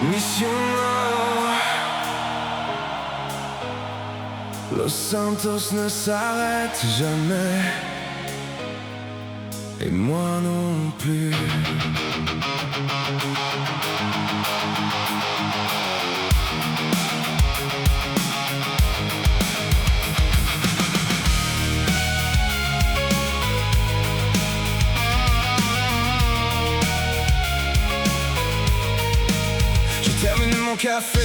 Mission Los Santos ne s'arrête jamais, et moi non plus. J'ai terminé mon café,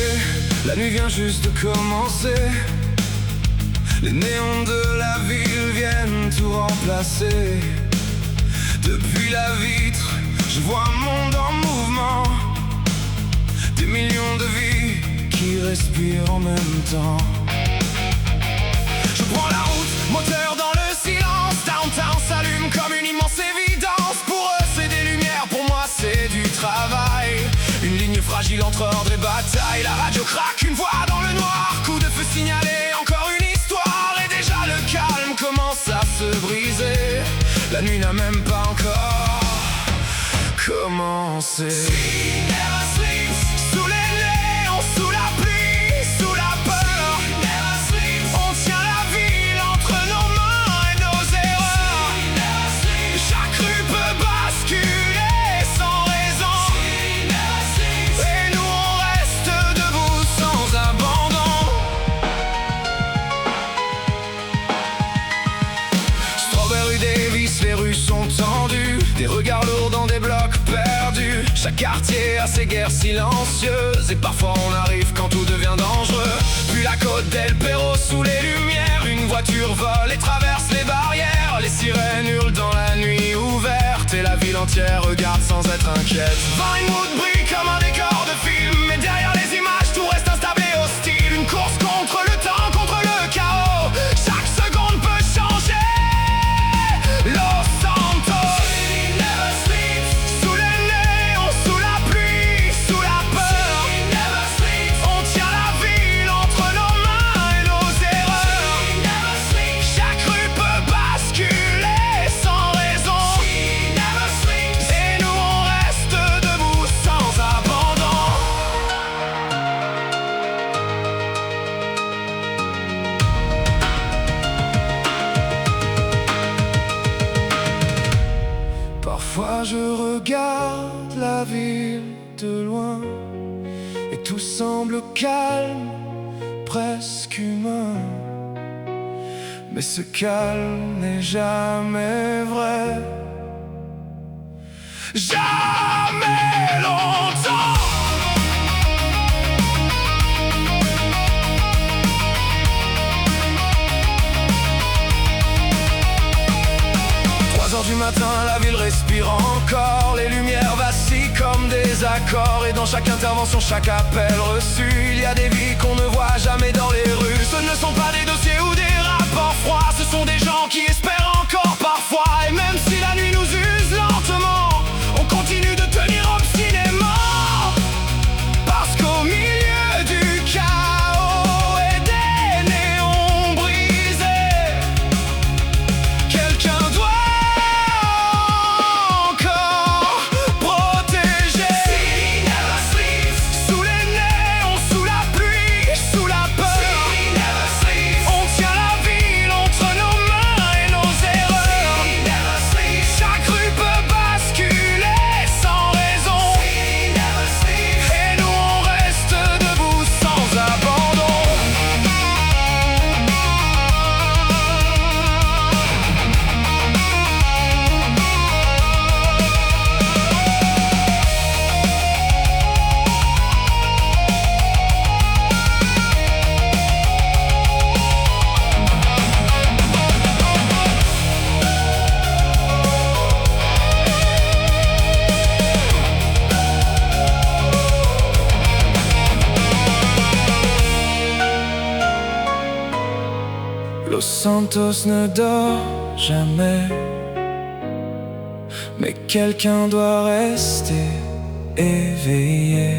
la nuit vient juste de commencer. Les néons de la ville viennent tout remplacer. Depuis la vitre, je vois un monde en mouvement, des millions de vies qui respirent en même temps. Je prends la route, moteur dans le silence. Downtown s'allume comme une immense évidence. Pour eux c'est des lumières, pour moi c'est du travail. Une ligne fragile entre ordre et bataille. La radio craque, une voix dans le noir. Coup de feu signalé, encore une histoire. Et déjà le calme commence à se briser. La nuit n'a même pas encore commencé. She never sleeps. Sous les néons, sous la pluie, sous la peur. She never sleeps. On tient la ville entre nos mains et nos erreurs. She never sleeps. Chaque rue peut basculer sans raison. She never sleeps. Et nous on reste debout sans abandon. Strawberry Davis, les rues sont tendues, des regards lourds dans des blocs perdus. Chaque quartier a ses guerres silencieuses, et parfois on arrive quand tout devient dangereux. Puis la côte d'El Perro sous les lumières, une voiture vole et traverse les barrières. Les sirènes hurlent dans la nuit ouverte, et la ville entière regarde sans être inquiète. Vinewood brille comme un décor de film, mais derrière les images tout reste instable et hostile. Une course contre le temps, contre le chaos. Chaque seconde peut changer. Los Santos. She never sleeps. Sous les néons, sous la pluie, sous la peur. She never sleeps. On tient la ville entre nos mains et nos erreurs. She never sleeps. Chaque rue peut basculer sans raison. She never sleeps. Et nous on reste debout sans abandon. Parfois je regarde la ville de loin, et tout semble calme, presque humain. Mais ce calme n'est jamais vrai. Jamais longtemps. 3 heures du matin, la ville respire encore. Les lumières vacillent comme des accords, et dans chaque intervention, chaque appel reçu, il y a des vies qu'on ne voit jamais dans les rues. Ce ne sont pas des dossiers ou des rapports froids, ce sont des gens qui espèrent encore parfois. Et même si la nuit nous use lentement, on continue de tenir obstinément. Parce qu'au milieu du chaos et des néons brisés, quelqu'un doit encore protéger. She never sleeps. Sous les néons, sous la pluie, sous la peur. She never sleeps. On tient la ville entre nos mains et nos erreurs. She never sleeps. Chaque rue peut basculer sans raison. She never sleeps. Et nous on reste debout sans abandon. Los Santos ne dort jamais, mais quelqu'un doit rester éveillé.